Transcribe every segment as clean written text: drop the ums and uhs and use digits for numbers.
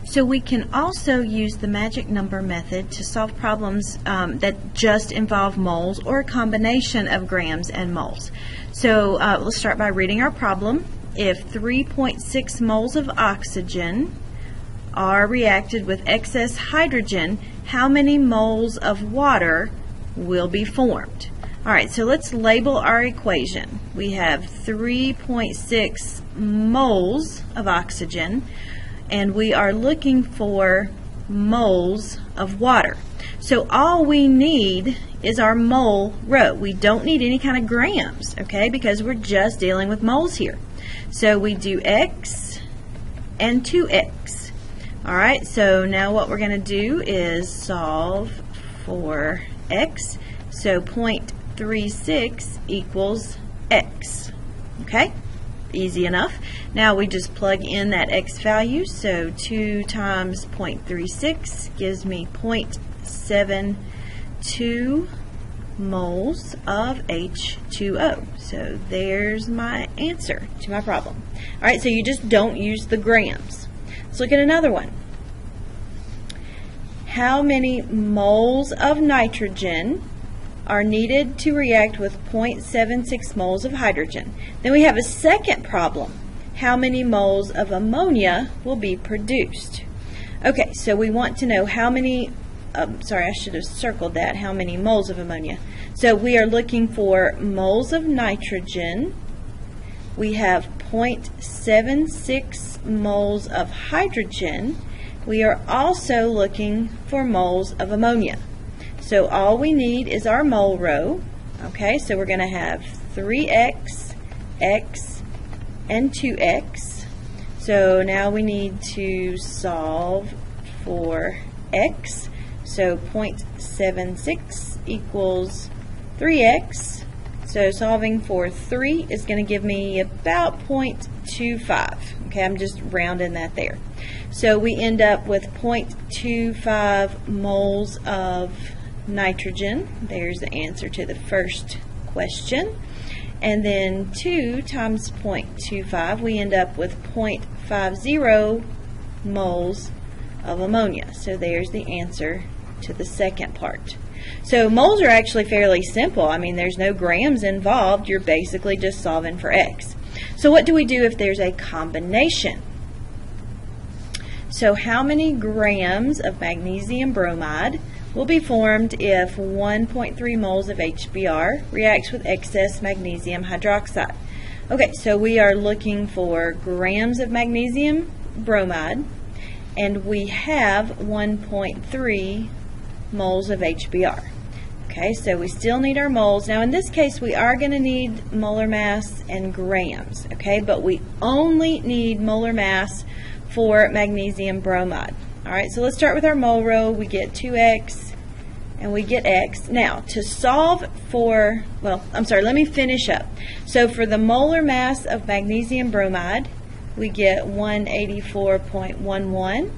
So we can also use the magic number method to solve problems that just involve moles or a combination of grams and moles. So let's start by reading our problem. If 3.6 moles of oxygen are reacted with excess hydrogen, how many moles of water will be formed? All right, so let's label our equation. We have 3.6 moles of oxygen, and we are looking for moles of water. So all we need is our mole row. We don't need any kind of grams, okay, because we're just dealing with moles here. So we do x and 2x. All right, so now what we're going to do is solve for x. So 0.36 equals x. Okay, easy enough. Now we just plug in that x value. So 2 times 0.36 gives me 0.72 moles of H2O. So there's my answer to my problem. All right, so you just don't use the grams. Let's look at another one. How many moles of nitrogen are needed to react with 0.76 moles of hydrogen? Then we have a second problem. How many moles of ammonia will be produced? Okay, so we want to know how many, sorry, I should have circled that, how many moles of ammonia. So we are looking for moles of nitrogen. We have 0.76 moles of hydrogen. We are also looking for moles of ammonia. So all we need is our mole row. Okay, so we're going to have 3x, x, and 2x. So now we need to solve for x. So 0.76 equals 3x. So solving for 3 is going to give me about 0.25. Okay, I'm just rounding that there. So we end up with 0.25 moles of nitrogen. There's the answer to the first question. And then 2 times 0.25, we end up with 0.50 moles of ammonia. So there's the answer to the second part. So moles are actually fairly simple. I mean, there's no grams involved. You're basically just solving for x. So what do we do if there's a combination? So how many grams of magnesium bromide will be formed if 1.3 moles of HBr reacts with excess magnesium hydroxide? Okay, so we are looking for grams of magnesium bromide, and we have 1.3 moles of HBr. Okay, so we still need our moles. Now in this case we are going to need molar mass and grams, okay, but we only need molar mass for magnesium bromide. Alright, so let's start with our mole row. We get 2x and we get x. Now to solve for, well, I'm sorry, let me finish up. So for the molar mass of magnesium bromide, we get 184.11.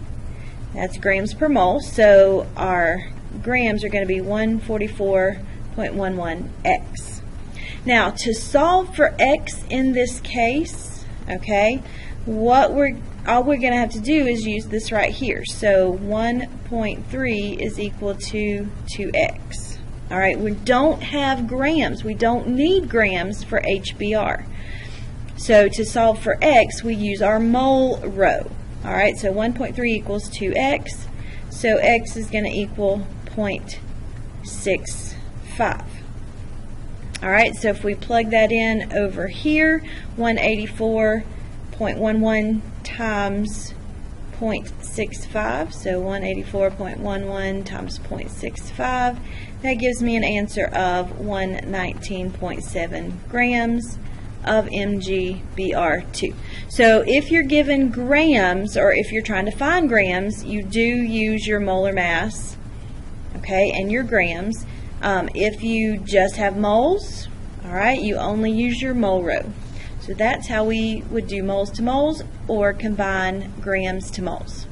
That's grams per mole. So our grams are going to be 144.11x. Now to solve for x in this case, okay, all we're going to have to do is use this right here. So 1.3 is equal to 2x. All right, we don't have grams. We don't need grams for HBr. So to solve for x, we use our mole row. All right, so 1.3 equals 2x. So x is going to equal 0.65. All right, so if we plug that in over here, 184.11 times 0.65, so 184.11 times 0.65, that gives me an answer of 119.7 grams of MgBr2. So if you're given grams, or if you're trying to find grams, you do use your molar mass, okay, and your grams. If you just have moles, all right, you only use your mole row. So that's how we would do moles to moles or combine grams to moles.